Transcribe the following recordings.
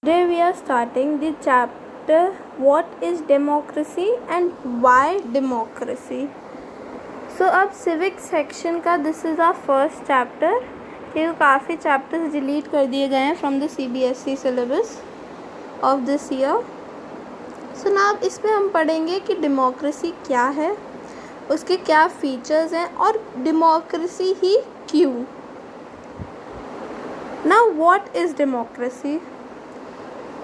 Today we are starting the chapter What is democracy and why democracy. So अब civic section का this is our first chapter. ये काफ़ी chapters delete कर दिए गए हैं from the CBSE syllabus of this year. So now इसमें हम पढ़ेंगे कि democracy क्या है, उसके क्या features हैं और democracy ही क्यों. Now what is democracy?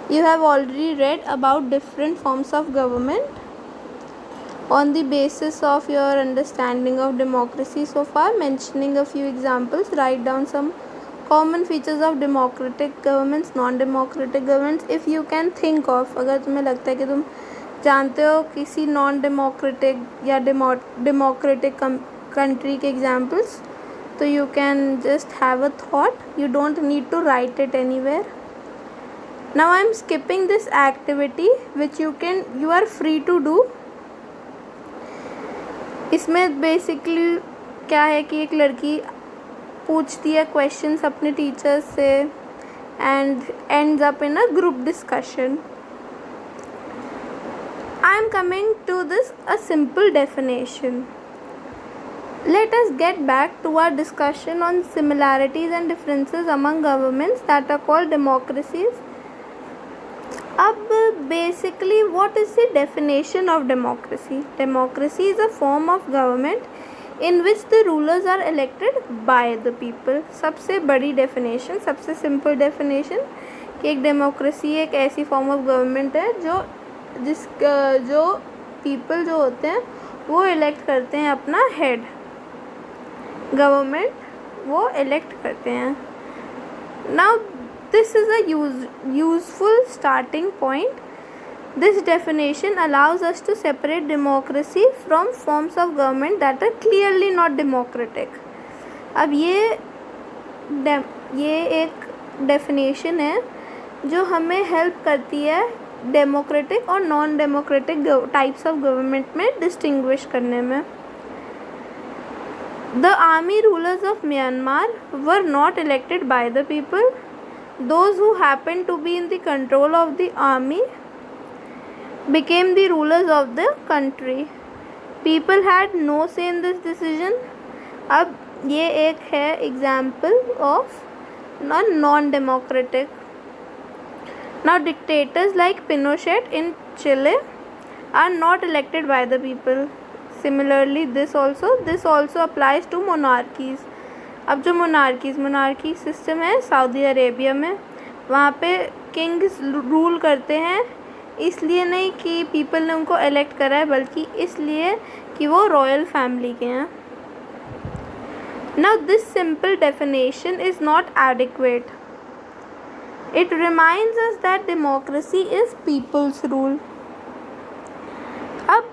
You have already read about different forms of government. On the basis of your understanding of democracy so far, mentioning a few examples, write down some common features of democratic governments, non-democratic governments, if you can think of. अगर तुम्हें लगता है कि तुम जानते हो किसी non-democratic या democratic country के examples, तो you can just have a thought. You don't need to write it anywhere. Now I am skipping this activity which you are free to do. इसमें बेसिकली क्या है कि एक लड़की पूछती है क्वेश्चंस अपने टीचर्स से and ends up in a group discussion. I am coming to this a simple definition. Let us get back to our discussion on similarities and differences among governments that are called democracies. अब basically what is the definition of democracy? Democracy is a form of government in which the rulers are elected by the people. सबसे बड़ी definition, सबसे simple definition कि एक democracy एक ऐसी form of government है जो people जो होते हैं वो elect करते हैं अपना head. Government वो elect करते हैं. Now this is a useful starting point. This definition allows us to separate democracy from forms of government that are clearly not democratic. अब ये एक definition है जो हमें help करती है democratic और non-democratic types of government में distinguish करने में. The army rulers of Myanmar were not elected by the people. Those who happened to be in the control of the army became the rulers of the country. People had no say in this decision. अब ये एक है example of non-democratic. Now dictators like Pinochet in Chile are not elected by the people. Similarly, this also applies to monarchies. अब जो monarchy system है Saudi Arabia में, वहाँ पे किंग्स रूल करते हैं इसलिए नहीं कि पीपल ने उनको इलेक्ट करा है, बल्कि इसलिए कि वो रॉयल फैमिली के हैं. Now this simple definition is not adequate. It reminds us that democracy is people's rule. अब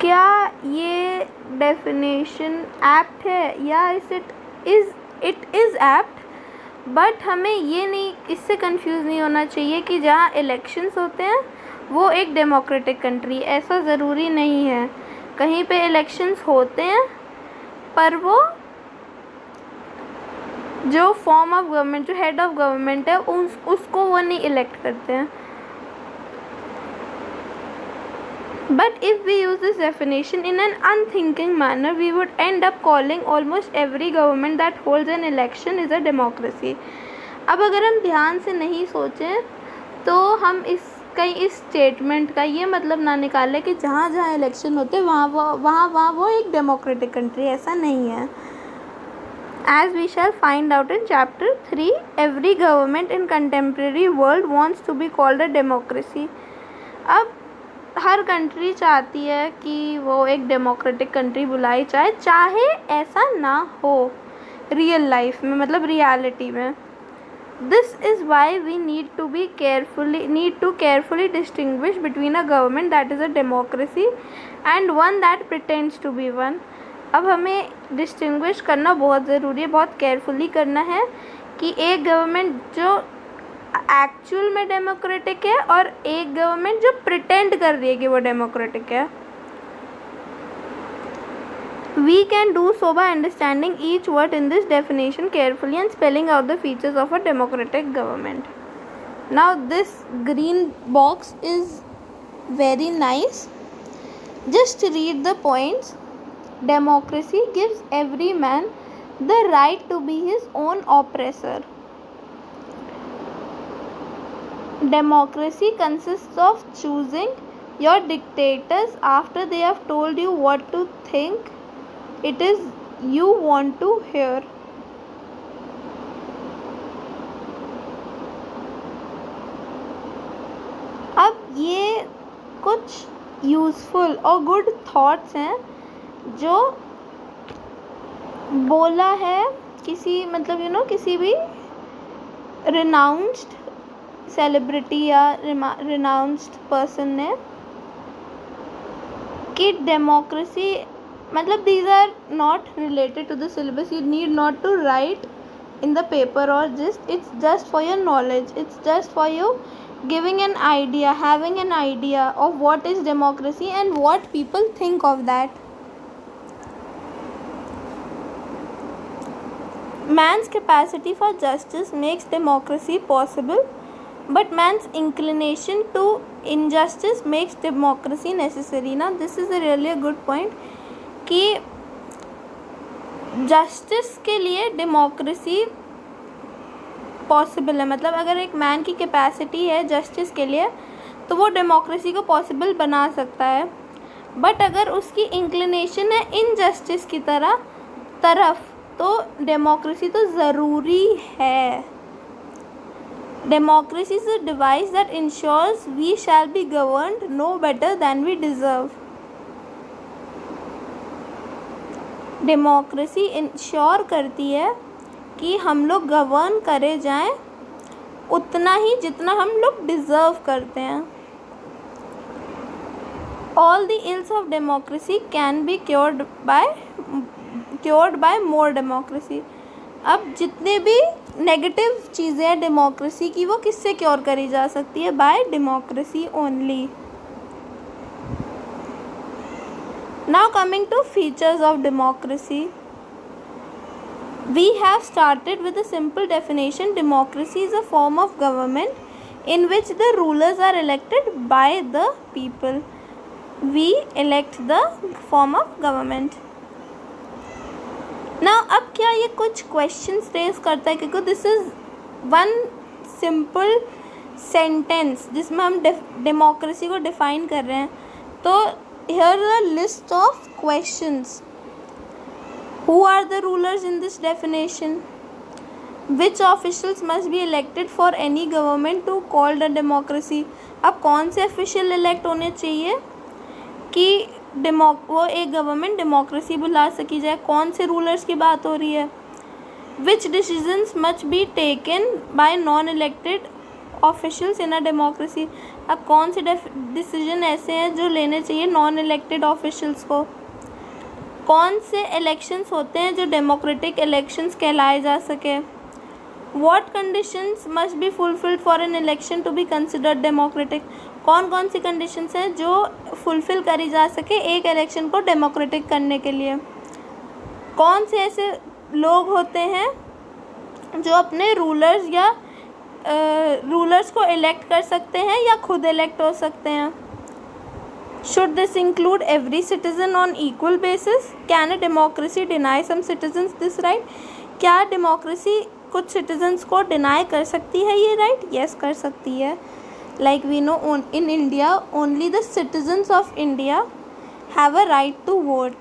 क्या ये डेफिनेशन एप्ट है या इट इज़ एप्ट, बट हमें ये नहीं, इससे कंफ्यूज नहीं होना चाहिए कि जहाँ इलेक्शंस होते हैं वो एक डेमोक्रेटिक कंट्री. ऐसा ज़रूरी नहीं है. कहीं पे इलेक्शंस होते हैं पर वो जो फॉर्म ऑफ गवर्नमेंट, जो हेड ऑफ गवर्नमेंट है उसको वो नहीं इलेक्ट करते हैं. But if we use this definition in an unthinking manner, we would end up calling almost every government that holds an election is a democracy. अब अगर हम ध्यान से नहीं सोचें तो हम इस स्टेटमेंट का ये मतलब ना निकालें कि जहाँ जहाँ इलेक्शन होते हैं वहाँ वो एक डेमोक्रेटिक कंट्री. ऐसा नहीं है. As we shall find out in chapter 3, every government in contemporary world wants to be called a democracy. अब हर कंट्री चाहती है कि वो एक डेमोक्रेटिक कंट्री बुलाई जाए, चाहे ऐसा ना हो रियल लाइफ में, मतलब रियलिटी में. This is why we need to carefully distinguish between a government that is a democracy and one that pretends to be one. अब हमें डिस्टिंग्विश करना बहुत ज़रूरी है, बहुत केयरफुली करना है कि एक गवर्नमेंट जो एक्चुअल में डेमोक्रेटिक है और एक गवर्नमेंट जो प्रिटेंड कर रही है कि वो डेमोक्रेटिक है. We can do so by understanding each word in this definition carefully and spelling out the features of a democratic government. Now this green box is very nice. Just read the points. Democracy gives every man the right to be his own oppressor. Democracy consists of choosing your dictators after they have told you what to think it is you want to hear. अब ये कुछ useful और good thoughts हैं जो बोला है किसी किसी भी रिनाउंस्ड सेलिब्रिटी या रिनाउंस्ड पर्सन ने कि democracy these are not related to the syllabus. You need not to write in the paper or it's just for your knowledge. It's just for you giving an idea, having an idea of what is democracy and what people think of that. Man's capacity for justice makes democracy possible, but man's inclination to injustice makes democracy necessary. Now this is really a good point कि justice के लिए democracy possible है. अगर एक man की capacity है justice के लिए तो वो डेमोक्रेसी को पॉसिबल बना सकता है. बट अगर उसकी इंक्लिनेशन है इनजस्टिस की तरफ तो डेमोक्रेसी तो ज़रूरी है. Democracy is a device that ensures we shall be governed no better than we deserve. Democracy ensure करती है कि हम लोग गवर्न करे जाएं उतना ही जितना हम लोग डिज़र्व करते हैं. All the ills of democracy can be cured by more democracy. अब जितने भी नेगेटिव चीज़ें हैं डेमोक्रेसी की वो किससे क्योर करी जा सकती है? By democracy only. Now coming to features of democracy, we have started with a simple definition. Democracy is a form of government in which the rulers are elected by the people. We elect the form of government. Now अब क्या ये कुछ questions raise करता है क्योंकि this is one simple sentence जिसमें हम democracy को define कर रहे हैं. तो here are a list of questions. Who are the rulers in this definition? Which officials must be elected for any government to called a democracy? अब कौन से official elect होने चाहिए कि वो एक गवर्नमेंट डेमोक्रेसी बुला सकी जाए? कौन से रूलर्स की बात हो रही है? Which decisions must be taken by non-elected officials in a democracy? अब कौन से डिसीजन ऐसे हैं जो लेने चाहिए नॉन इलेक्टेड ऑफिशियल्स को? कौन से इलेक्शंस होते हैं जो डेमोक्रेटिक इलेक्शंस कहलाए जा सके? What conditions must be fulfilled for an election to be considered democratic? कौन कौन सी कंडीशंस हैं जो फुलफिल करी जा सके एक इलेक्शन को डेमोक्रेटिक करने के लिए? कौन से ऐसे लोग होते हैं जो अपने रूलर्स को इलेक्ट कर सकते हैं या खुद इलेक्ट हो सकते हैं? Should this include every citizen on equal basis? Can a democracy deny some citizens this right? क्या डेमोक्रेसी कुछ सिटीजन्स को डिनाई कर सकती है ये राइट? यस, कर सकती है. Like we know in India only the citizens of India have a right to vote.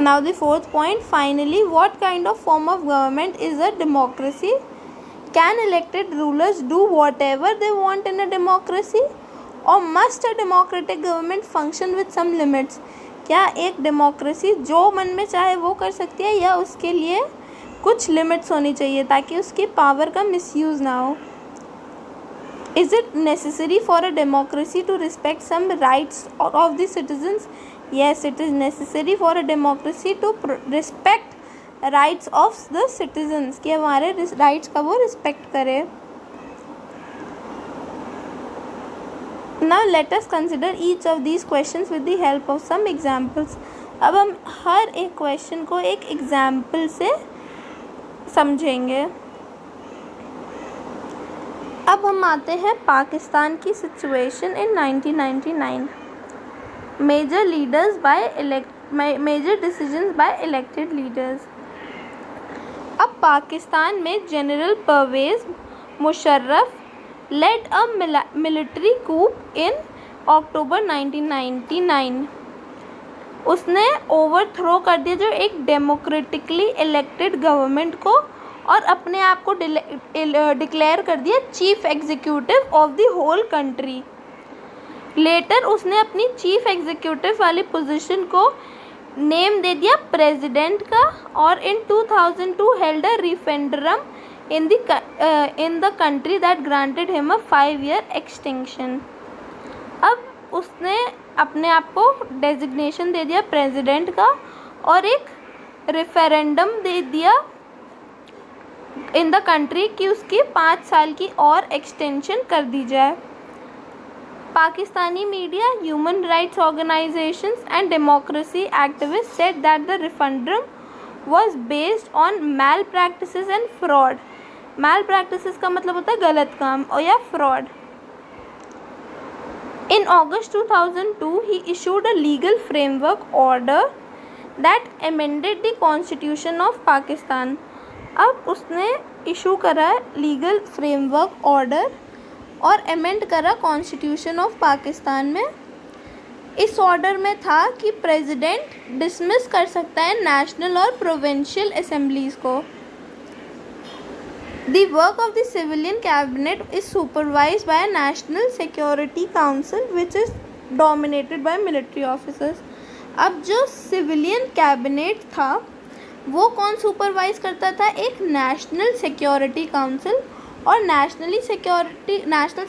Now the fourth point, finally, what kind of form of government is a democracy? Can elected rulers do whatever they want in a democracy? Or must a democratic government function with some limits? क्या एक democracy जो मन में चाहे वो कर सकती है या उसके लिए कुछ लिमिट्स होनी चाहिए ताकि उसकी पावर का मिसयूज़ ना हो? Is it necessary for a democracy to respect some rights of the citizens? Yes, it is necessary for a democracy to respect rights of the citizens कि हमारे rights का वो respect करे. Now let us consider each of these questions with the help of some examples. अब हम हर एक question को एक एग्जाम्पल से समझेंगे. अब हम आते हैं पाकिस्तान की situation in 1999. Major decisions by elected leaders. अब पाकिस्तान में general Pervez Musharraf led a military coup in October 1999. उसने ओवरथ्रो कर दिया जो एक डेमोक्रेटिकली इलेक्टेड गवर्नमेंट को और अपने आप को डिक्लेयर कर दिया chief executive of the whole country. Later उसने अपनी चीफ एग्जीक्यूटिव वाली पोजीशन को नेम दे दिया प्रेसिडेंट का और in 2002 held a referendum in the country that granted him a 5-year extension. अब उसने अपने आप को डेजिग्नेशन दे दिया प्रेसिडेंट का और एक रेफरेंडम दे दिया इन द कंट्री कि उसकी 5 साल की और एक्सटेंशन कर दी जाए. Pakistani media, human rights organisations and democracy activist said that the referendum was based on malpractices and fraud. malpractices का मतलब होता है गलत काम और या fraud. In August 2002, he issued a legal framework order that amended the Constitution of Pakistan. अब उसने इशू करा लीगल फ्रेमवर्क ऑर्डर और अमेंड करा कॉन्स्टिट्यूशन ऑफ पाकिस्तान में. इस ऑर्डर में था कि प्रेसिडेंट डिसमिस कर सकता है नेशनल और प्रोविंशियल असेंबलीज को. The work of the civilian cabinet is supervised by national security council which is dominated by military officers. अब जो सिविलियन कैबिनेट था वो कौन सुपरवाइज करता था? एक नेशनल सिक्योरिटी काउंसिल. और नेशनल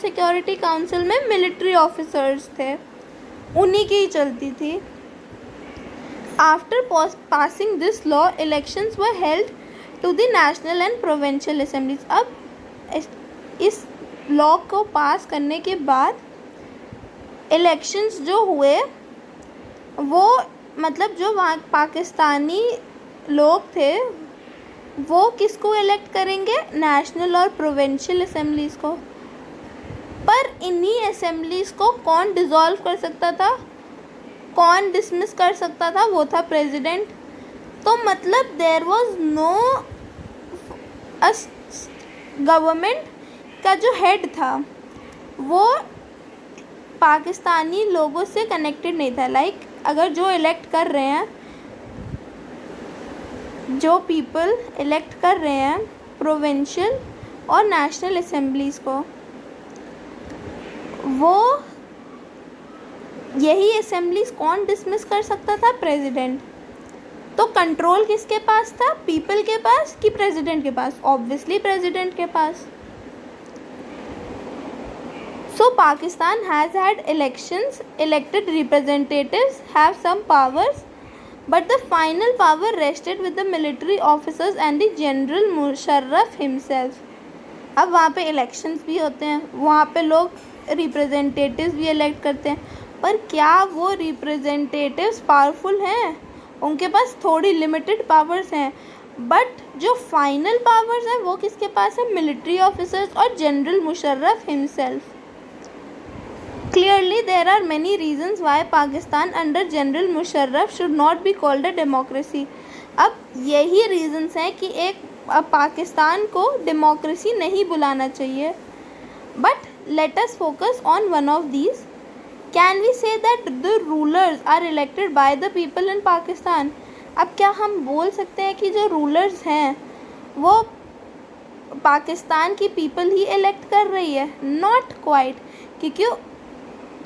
सिक्योरिटी काउंसिल में मिलिट्री ऑफिसर्स थे, उन्हीं की ही चलती थी. After passing this law elections were held to the national and provincial assemblies. अब इस लॉ को पास करने के बाद इलेक्शंस जो हुए वो मतलब जो वहाँ पाकिस्तानी लोग थे वो किसको इलेक्ट करेंगे? नेशनल और प्रोविंशियल असेंबलीज को. पर इन्हीं असेंबलीज को कौन डिसॉल्व कर सकता था, कौन डिसमिस कर सकता था? वो था प्रेसिडेंट. तो मतलब देयर वाज नो गवर्नमेंट का जो हेड था वो पाकिस्तानी लोगों से कनेक्टेड नहीं था. लाइक अगर जो इलेक्ट कर रहे हैं, जो पीपल इलेक्ट कर रहे हैं प्रोविंशियल और नेशनल असेंबलीज को, वो यही असेंबलीज कौन डिसमिस कर सकता था? प्रेसिडेंट. तो कंट्रोल किसके पास था? पीपल के पास कि प्रेसिडेंट के पास? ऑब्वियसली प्रेसिडेंट के पास. So Pakistan has had elections, elected representatives have some powers but the final power rested with the military officers and the general Musharraf himself. अब वहाँ पे इलेक्शंस भी होते हैं, वहाँ पे लोग रिप्रेजेंटेटिव्स भी इलेक्ट करते हैं, पर क्या वो रिप्रेजेंटेटिव्स पावरफुल हैं? उनके पास थोड़ी लिमिटेड पावर्स हैं. बट जो फाइनल पावर्स हैं वो किसके पास है? मिलिट्री ऑफिसर्स और general Musharraf himself. Clearly, there are many reasons why Pakistan under General Musharraf should not be called a democracy. अब यही reasons हैं कि एक पाकिस्तान को डेमोक्रेसी नहीं बुलाना चाहिए. But let us focus on one of these. Can we say that the rulers are elected by the people in Pakistan? अब क्या हम बोल सकते हैं कि जो रूलर्स हैं वो पाकिस्तान की पीपल ही इलेक्ट कर रही है? Not quite. क्योंकि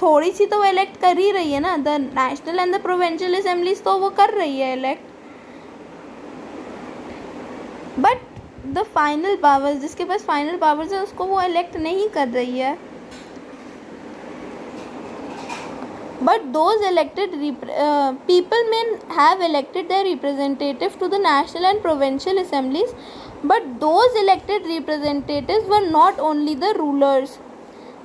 थोड़ी सी तो वो इलेक्ट कर ही रही है ना. The national and the provincial assemblies तो वो कर रही है elect. But the final powers, जिसके पास फाइनल पावर्स है उसको वो इलेक्ट नहीं कर रही है. But those elected people may have elected their representative to the national and provincial assemblies, but those elected representatives were not only the rulers.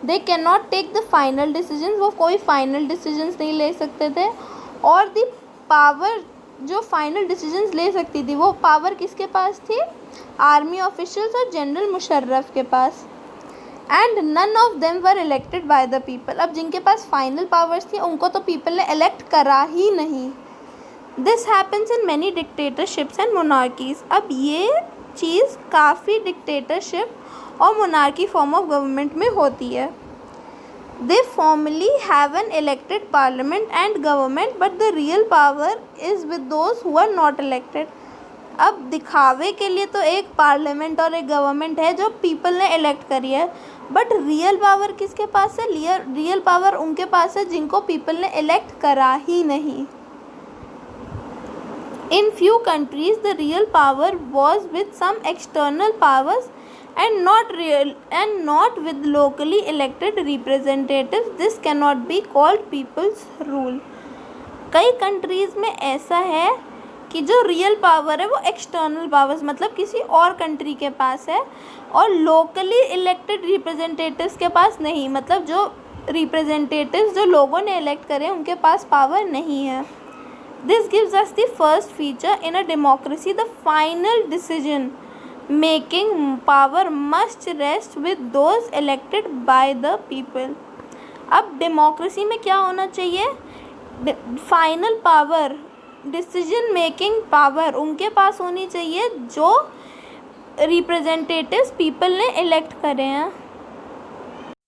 They can not take the final decision, वो कोई final decisions नहीं ले सकते थे। और the power, जो final decisions ले सकती थी वो पावर किसके पास थी? आर्मी ऑफिशियल्स और जनरल मुशर्रफ के पास। And none of them were elected by the people. अब जिनके पास फाइनल पावर्स थी उनको तो पीपल ने इलेक्ट करा ही नहीं। This happens in many dictatorships and monarchies. अब ये चीज़ काफ़ी डिक्टेटरशिप और मोनार्की फॉर्म ऑफ गवर्नमेंट में होती है। They formally have an elected parliament and government, but the real power is with those who are not elected. अब दिखावे के लिए तो एक पार्लियामेंट और एक गवर्नमेंट है जो पीपल ने इलेक्ट करी है, बट रियल पावर किसके पास है? रियल पावर उनके पास है जिनको पीपल ने इलेक्ट करा ही नहीं। In few countries the real power was with some external powers and not with locally elected representatives. This cannot be called people's rule. कई कंट्रीज़ में ऐसा है कि जो रियल पावर है वो एक्सटर्नल पावर्स मतलब किसी और कंट्री के पास है, और लोकली इलेक्टेड रिप्रेजेंटेटिव्स के पास नहीं, मतलब जो रिप्रेजेंटेटिव्स जो लोगों ने इलेक्ट करे उनके पास पावर नहीं है। This gives us the first feature in a democracy. The final decision making power must rest with those elected by the people. अब डेमोक्रेसी में क्या होना चाहिए? Final power, decision making power उनके पास होनी चाहिए जो रिप्रेजेंटेटिव्स पीपल ने इलेक्ट करे हैं।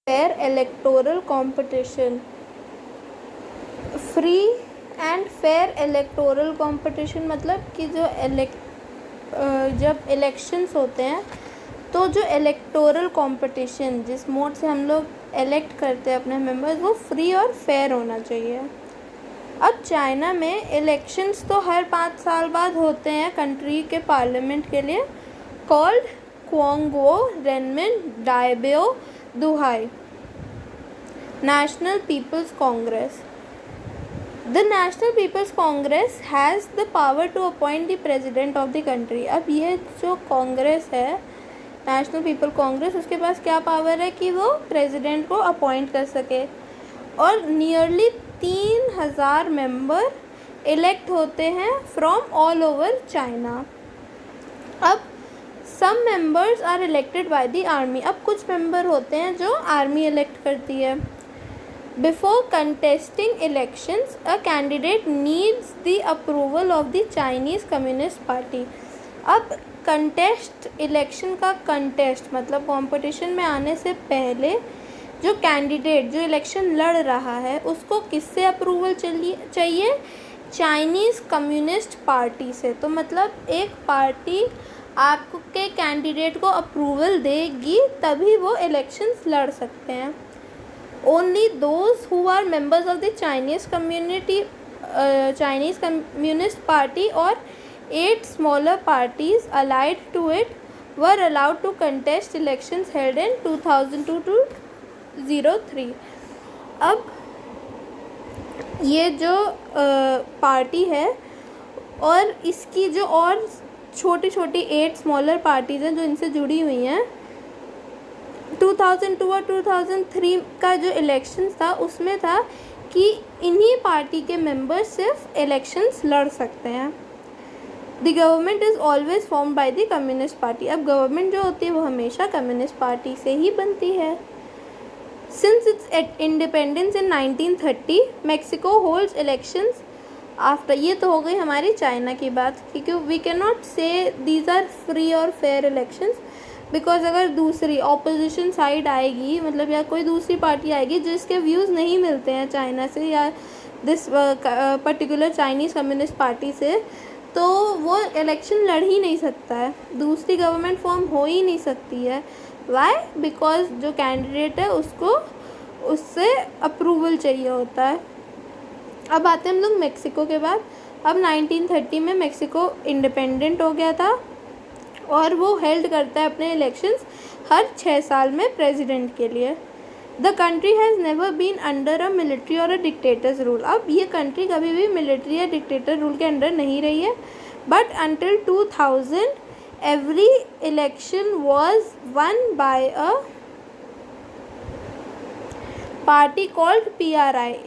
Fair electoral competition. Free and fair electoral competition मतलब कि जब इलेक्शंस होते हैं तो जो इलेक्टोरल कंपटीशन जिस मोड से हम लोग इलेक्ट करते हैं अपने मेंबर्स वो फ्री और फेयर होना चाहिए। अब चाइना में इलेक्शंस तो हर 5 साल बाद होते हैं कंट्री के पार्लियामेंट के लिए, called क्वांगो Renmin Daibiao Dahui National People's Congress. The National People's Congress has the power to appoint the president of the country. अब ये जो कांग्रेस है नेशनल पीपल कांग्रेस, उसके पास क्या पावर है कि वो प्रेसिडेंट को अपॉइंट कर सके, और नियरली 3000 मेंबर इलेक्ट होते हैं फ्रॉम ऑल ओवर चाइना। अब some members are elected by the army. अब कुछ मेंबर होते हैं जो आर्मी इलेक्ट करती है। Before contesting elections, a candidate needs the approval of the Chinese Communist Party. अब कंटेस्ट इलेक्शन का कंटेस्ट मतलब कंपटीशन में आने से पहले जो कैंडिडेट जो इलेक्शन लड़ रहा है उसको किससे अप्रूवल चाहिए? चाइनीज़ कम्युनिस्ट पार्टी से। तो मतलब एक पार्टी आपके कैंडिडेट को अप्रूवल देगी तभी वो इलेक्शंस लड़ सकते हैं। Only those who are members of the Chinese Communist Party or 8 smaller parties allied to it were allowed to contest elections held in 2002 to 03. अब ये जो पार्टी है और इसकी जो और छोटी छोटी 8 स्मॉलर पार्टीज़ हैं जो इनसे जुड़ी हुई हैं, 2002 और 2003 का जो इलेक्शंस था उसमें था कि इन्हीं पार्टी के मेंबर्स सिर्फ इलेक्शंस लड़ सकते हैं। The government is always formed by the communist party. अब गवर्नमेंट जो होती है वो हमेशा कम्युनिस्ट पार्टी से ही बनती है। Since it's independence in 1930 Mexico holds elections after. ये तो हो गई हमारी चाइना की बात, क्योंकि वी कैन नॉट से दीज आर फ्री और फेयर इलेक्शंस, बिकॉज अगर दूसरी ऑपोजिशन साइड आएगी मतलब या कोई दूसरी पार्टी आएगी जिसके व्यूज़ नहीं मिलते हैं चाइना से या this particular Chinese communist party से, तो वो इलेक्शन लड़ ही नहीं सकता है, दूसरी गवर्नमेंट फॉर्म हो ही नहीं सकती है। वाई? बिकॉज जो कैंडिडेट है उसको उससे अप्रूवल चाहिए होता है। अब आते हैं हम लोग मेक्सिको के बाद। अब 1930 में मेक्सिको इंडिपेंडेंट हो गया था और वो हेल्ड करता है अपने इलेक्शंस हर 6 साल में प्रेसिडेंट के लिए। The country has never been under a military और अ डिक्टेटर्स रूल। अब ये कंट्री कभी भी मिलिट्री या डिक्टेटर रूल के अंडर नहीं रही है, but until 2000 every election was one by a party called PRI,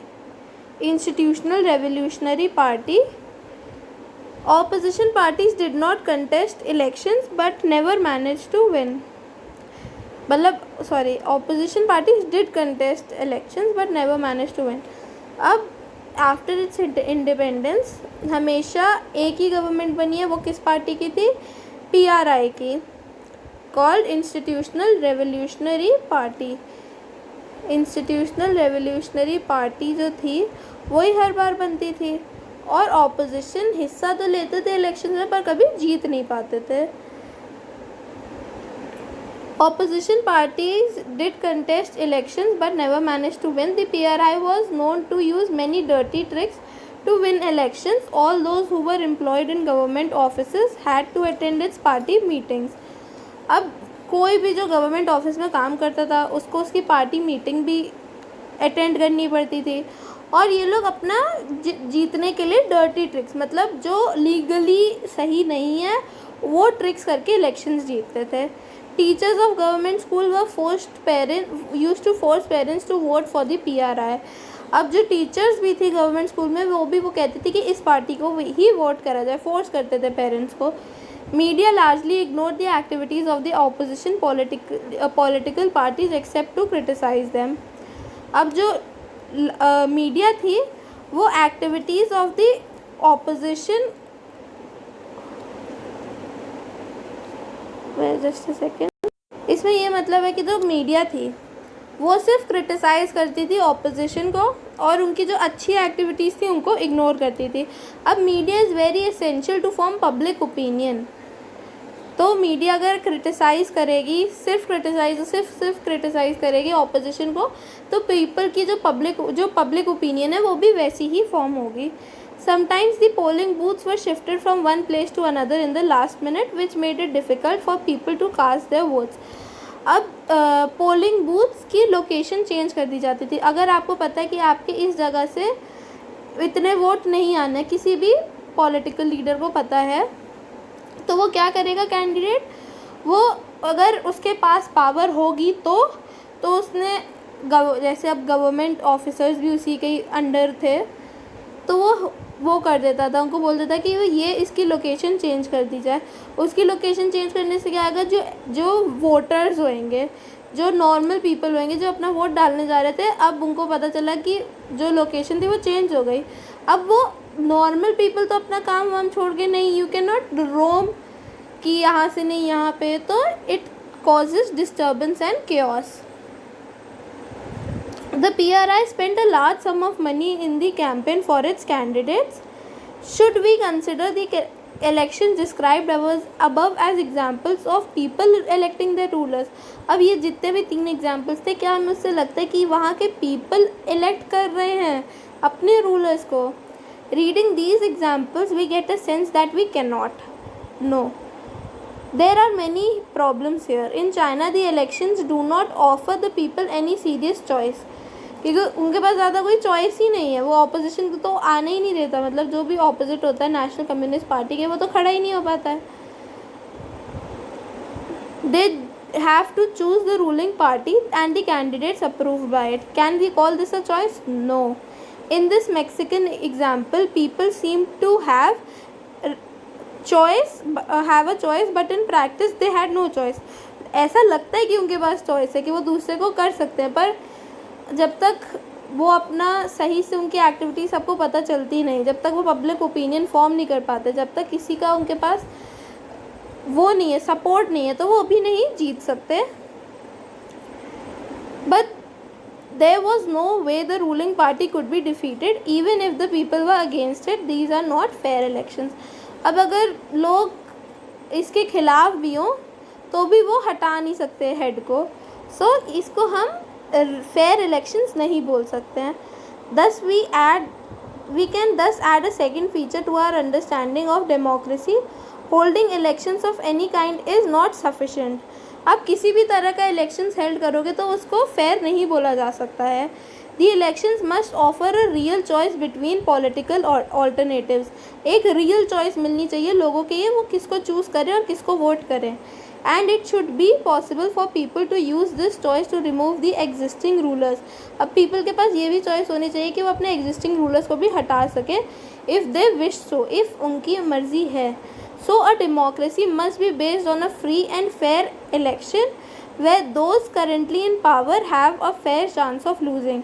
Institutional Revolutionary Party. Opposition parties did not contest elections but never managed to win. Opposition parties did contest elections but never managed to win. अब after it's independence हमेशा एक ही government बनी है, वो किस party की थी? PRI की, called institutional revolutionary party. Institutional revolutionary party जो थी वही हर बार बनती थी और ऑपोजिशन हिस्सा तो लेते थे इलेक्शन में पर कभी जीत नहीं पाते थे. Opposition parties did contest elections but never managed to win. The PRI was known to use many dirty tricks to win elections. All those who were employed in government offices had to attend its party meetings. अब कोई भी जो government office में काम करता था उसको उसकी पार्टी मीटिंग भी अटेंड करनी पड़ती थी और ये लोग अपना जीतने के लिए डर्टी ट्रिक्स, मतलब जो लीगली सही नहीं है वो ट्रिक्स करके इलेक्शंस जीतते थे. Teachers of government school were used to force parents to vote for the PRI. अब जो टीचर्स भी थी गवर्नमेंट स्कूल में वो कहती थी कि इस पार्टी को ही वोट करा जाए, फोर्स करते थे पेरेंट्स को. Media largely ignore the activities of the opposition political parties except to criticise them. अब जो मीडिया थी वो activities of the opposition, just a second, इसमें ये मतलब है कि जो मीडिया थी वो सिर्फ क्रिटिसाइज़ करती थी ऑपोजिशन को और उनकी जो अच्छी एक्टिविटीज़ थी उनको इग्नोर करती थी. अब media is very essential to form public opinion. तो मीडिया अगर क्रिटिसाइज़ करेगी, सिर्फ क्रिटिसाइज़ करेगी ऑपोजिशन को, तो पीपल की जो पब्लिक ओपिनियन है वो भी वैसी ही फॉर्म होगी. Sometimes the polling booths were shifted from one place to another in the last minute, which made it difficult for people to cast their votes. अब पोलिंग बूथ्स की location change कर दी जाती थी. अगर आपको पता है कि आपके इस जगह से इतने वोट नहीं आने, किसी भी पॉलिटिकल लीडर को पता है, तो वो क्या करेगा कैंडिडेट, वो अगर उसके पास पावर होगी तो उसने जैसे अब गवर्नमेंट ऑफिसर्स भी उसी के अंडर थे तो वो कर देता था, उनको बोल देता कि ये इसकी लोकेशन चेंज कर दी जाए. उसकी लोकेशन चेंज करने से क्या आएगा, जो वोटर्स होंगे, जो नॉर्मल पीपल होंगे जो अपना वोट डालने जा रहे थे, अब उनको पता चला कि जो लोकेशन थी वो चेंज हो गई. अब वो नॉर्मल पीपल तो अपना काम वाम छोड़ के नहीं, यू कैन नॉट रोम कि यहाँ से नहीं यहाँ पे, तो it causes disturbance and chaos. The PRI spent a large sum of money in the campaign for its candidates. Should we consider the elections described above as examples of people electing their rulers? अब ये जितने भी 3 examples थे, क्या हमें उससे लगता है कि वहाँ के पीपल इलेक्ट कर रहे हैं अपने रूलर्स को? Reading these examples, we get a sense that we cannot. No. There are many problems here. In China, the elections do not offer the people any serious choice. क्योंकि उनके पास ज़्यादा कोई choice ही नहीं है, वो ऑपोजिशन को तो आने ही नहीं देता, मतलब जो भी ऑपोजिट होता है नेशनल कम्युनिस्ट पार्टी के वो तो खड़ा ही नहीं हो पाता है. They have to choose the ruling party and the candidates approved by it. Can we call this a choice? No. In this Mexican example people seem to have a choice but in practice they had no choice. ऐसा लगता है कि उनके पास choice है कि वो दूसरे को कर सकते हैं, पर जब तक वो अपना सही से उनकी एक्टिविटी सबको पता चलती नहीं, जब तक वो पब्लिक ओपिनियन फॉर्म नहीं कर पाते, जब तक किसी का उनके पास वो नहीं है, सपोर्ट नहीं है, तो वो अभी नहीं जीत सकते. But there was no way the ruling party could be defeated even if the people were against it. These are not fair elections. अब अगर लोग इसके खिलाफ भी हों तो भी वो हटा नहीं सकते हेड को, सो इसको हम फेयर इलेक्शंस नहीं बोल सकते हैं. Thus we can thus add a second feature to our understanding of democracy. Holding elections of any kind is not sufficient. आप किसी भी तरह का इलेक्शंस हेल्ड करोगे तो उसको फेयर नहीं बोला जा सकता है. The elections must offer a real choice between political alternatives. एक रियल चॉइस मिलनी चाहिए लोगों के लिए, वो किसको चूज़ करें और किसको वोट करें. and it should be possible for people to use this choice to remove the existing rulers. अब people के पास ये भी choice होनी चाहिए कि वो अपने existing rulers को भी हटा सके if they wish so, if उनकी मर्जी है. So a democracy must be based on a free and fair election where those currently in power have a fair chance of losing.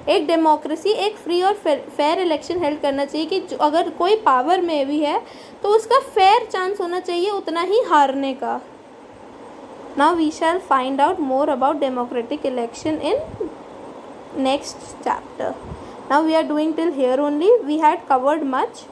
एक डेमोक्रेसी एक free और फेयर इलेक्शन हेल्ड करना चाहिए कि अगर कोई पावर में भी है तो उसका फेयर चांस होना चाहिए उतना ही हारने का. Now we shall find out more about democratic election in next chapter. Now we are doing till here only. We had covered much.